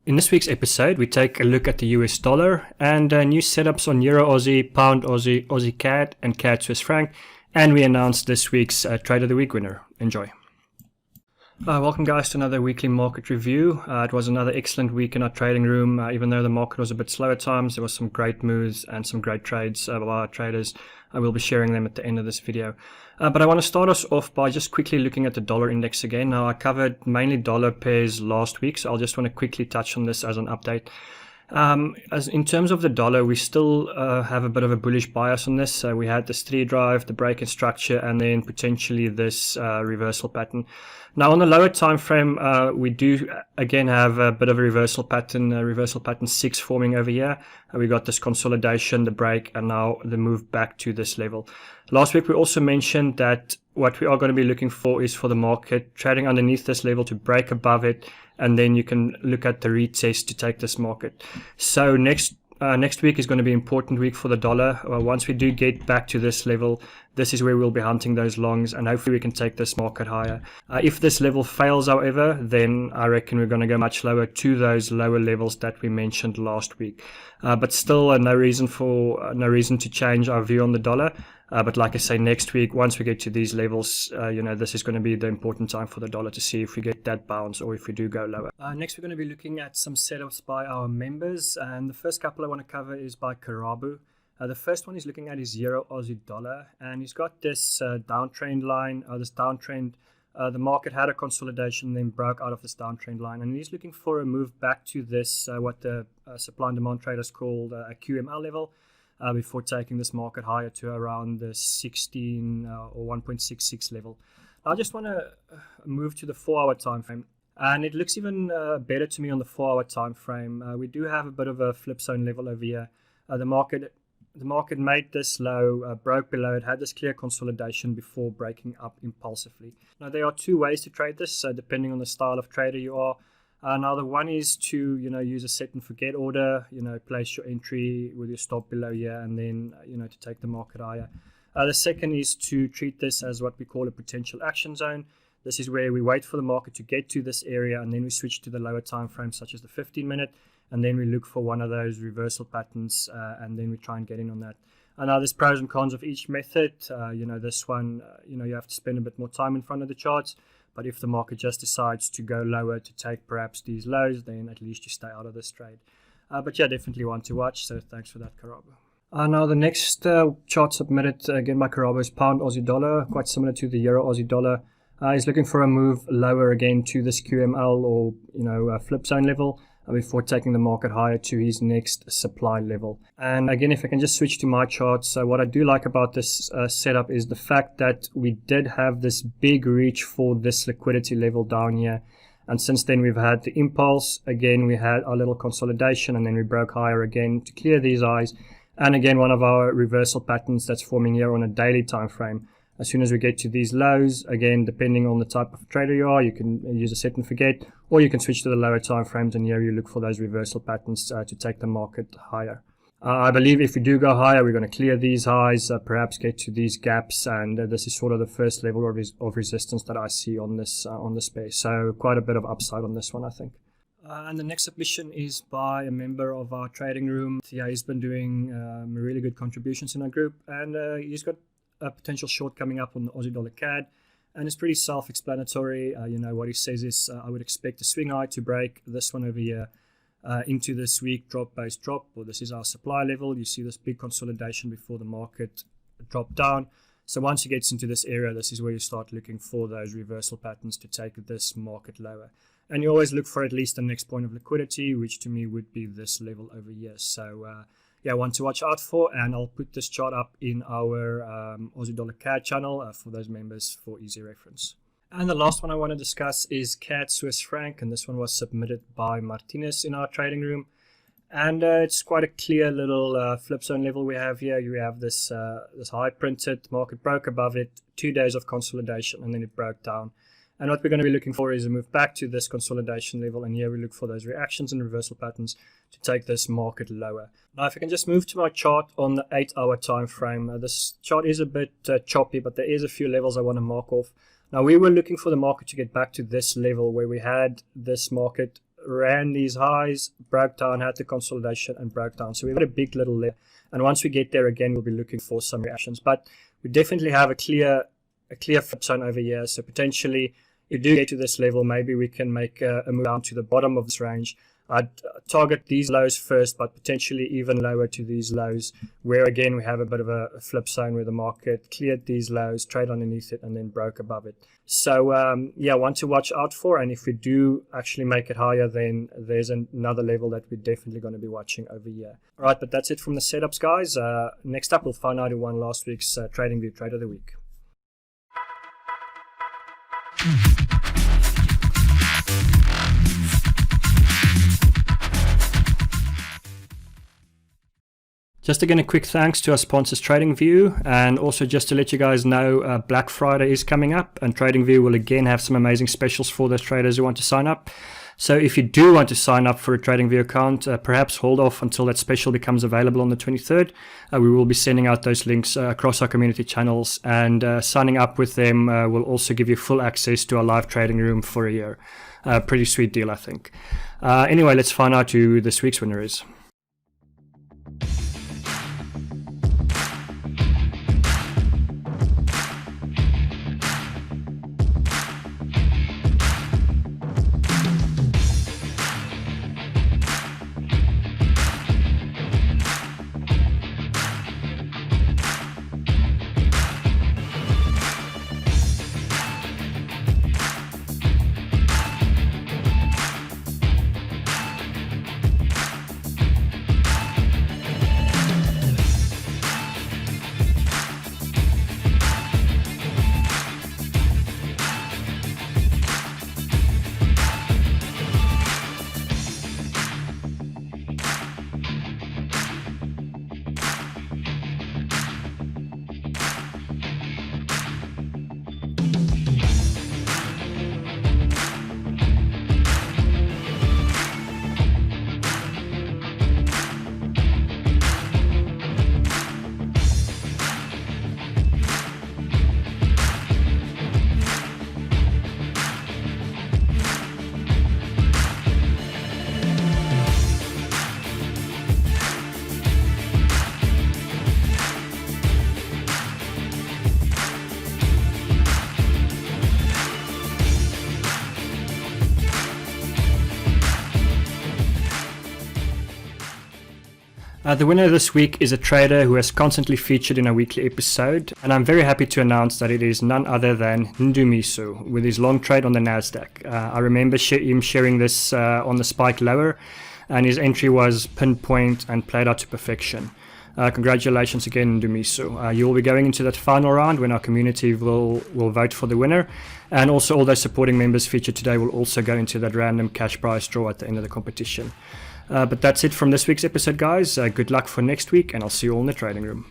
In this week's episode, we take a look at the US dollar and new setups on Euro Aussie, Pound Aussie, Aussie CAD, and CAD Swiss franc. And we announced this week's Trade of the Week winner. Enjoy. Welcome guys to another weekly market review. It was another excellent week in our trading room. Even though the market was a bit slow at times, there was some great moves and some great trades by our traders. I will be sharing them at the end of this video. But I want to start us off by just quickly looking at the dollar index again. Now, I covered mainly dollar pairs last week, so I'll just want to quickly touch on this as an update. As in terms of the dollar, we still have a bit of a bullish bias on this. We had this 3 drive, the break in structure, and then potentially this reversal pattern. Now on the lower time frame, we do again have a bit of a reversal pattern 6 forming over here. We got this consolidation, the break, and now the move back to this level. Last week we also mentioned that what we are going to be looking for is for the market trading underneath this level to break above it, and then you can look at the retest to take this market. So next week is going to be an important week for the dollar. Once we do get back to this level, this is where we'll be hunting those longs, and hopefully we can take this market higher. If this level fails, however, then I reckon we're going to go much lower to those lower levels that we mentioned last week. But still, no reason to change our view on the dollar. But like I say, next week, once we get to these levels, this is going to be the important time for the dollar to see if we get that bounce or if we do go lower. Next, we're going to be looking at some setups by our members. And the first couple I want to cover is by Karabu. The first one he's looking at is Euro Aussie dollar. And he's got this downtrend line, this downtrend. The market had a consolidation, then broke out of this downtrend line. And he's looking for a move back to this, what the supply and demand traders call a QML level. Before taking this market higher to around the 16 or 1.66 level. I just want to move to the 4-hour time frame, and it looks even better to me on the 4-hour time frame. We do have a bit of a flip zone level over here. The market made this low, broke below it, had this clear consolidation before breaking up impulsively. Now there are 2 ways to trade this, depending on the style of trader you are. Now the one is to use a set and forget order, place your entry with your stop below here, and then to take the market higher. The second is to treat this as what we call a potential action zone. This is where we wait for the market to get to this area, and then we switch to the lower time frame, such as the 15-minute, and then we look for one of those reversal patterns, and then we try and get in on that. And now there's pros and cons of each method. This one, you have to spend a bit more time in front of the charts. But if the market just decides to go lower to take perhaps these lows, then at least you stay out of this trade. But yeah, definitely one to watch. So thanks for that, Karabu. Now the next chart submitted again by Karabu is Pound Aussie dollar, quite similar to the Euro Aussie dollar. He's looking for a move lower again to this QML or flip zone level before taking the market higher to his next supply level. And again, if I can just switch to my chart, so what I do like about this setup is the fact that we did have this big reach for this liquidity level down here, and since then we've had the impulse. Again, we had our little consolidation, and then we broke higher again to clear these highs, and again one of our reversal patterns that's forming here on a daily time frame. As soon as we get to these lows, again, depending on the type of trader you are, you can use a set and forget, or you can switch to the lower time frames, and here you look for those reversal patterns to take the market higher. I believe if we do go higher, we're going to clear these highs, perhaps get to these gaps, and this is sort of the first level of resistance that I see on this space. So quite a bit of upside on this one, I think. And the next submission is by a member of our trading room. Yeah, he's been doing really good contributions in our group, and he's got a potential short coming up on the Aussie dollar CAD, and it's pretty self-explanatory. What he says is I would expect a swing high to break this one over here into this weak drop-based drop, or this is our supply level. You see this big consolidation before the market drop down. So once it gets into this area, this is where you start looking for those reversal patterns to take this market lower. And you always look for at least the next point of liquidity, which to me would be this level over here. So yeah, one to watch out for, and I'll put this chart up in our Aussie dollar CAD channel for those members for easy reference. And the last one I want to discuss is CAD Swiss franc, and this one was submitted by Martinez in our trading room. And it's quite a clear little flip zone level we have here. You have this high printed, market broke above it, 2 days of consolidation, and then it broke down. And what we're going to be looking for is a move back to this consolidation level, and here we look for those reactions and reversal patterns to take this market lower. Now, if I can just move to my chart on the 8-hour time frame, this chart is a bit choppy, but there is a few levels I want to mark off. Now, we were looking for the market to get back to this level where we had this market ran these highs, broke down, had the consolidation and broke down. So we've got a big little layer. And once we get there again, we'll be looking for some reactions. But we definitely have a clear flip zone over here. So potentially, if you do get to this level, maybe we can make a move down to the bottom of this range. I'd target these lows first, but potentially even lower to these lows, where again we have a bit of a flip zone where the market cleared these lows, trade underneath it, and then broke above it. So yeah, one to watch out for. And if we do actually make it higher, then there's another level that we're definitely going to be watching over here. All right, but that's it from the setups, guys. Next up, we'll find out who won last week's TradingView Trade of the Week. Just again, a quick thanks to our sponsors TradingView, and also just to let you guys know, Black Friday is coming up, and TradingView will again have some amazing specials for those traders who want to sign up. So if you do want to sign up for a TradingView account, perhaps hold off until that special becomes available on the 23rd. We will be sending out those links across our community channels, and signing up with them will also give you full access to our live trading room for a year. Pretty sweet deal, I think. Anyway, let's find out who this week's winner is. The winner this week is a trader who has constantly featured in a weekly episode, and I'm very happy to announce that it is none other than Ndumiso with his long trade on the Nasdaq. I remember him sharing this on the spike lower, and his entry was pinpoint and played out to perfection. Congratulations again, Ndumiso. You will be going into that final round when our community will vote for the winner, and also all those supporting members featured today will also go into that random cash prize draw at the end of the competition. But that's it from this week's episode, guys. Good luck for next week, and I'll see you all in the trading room.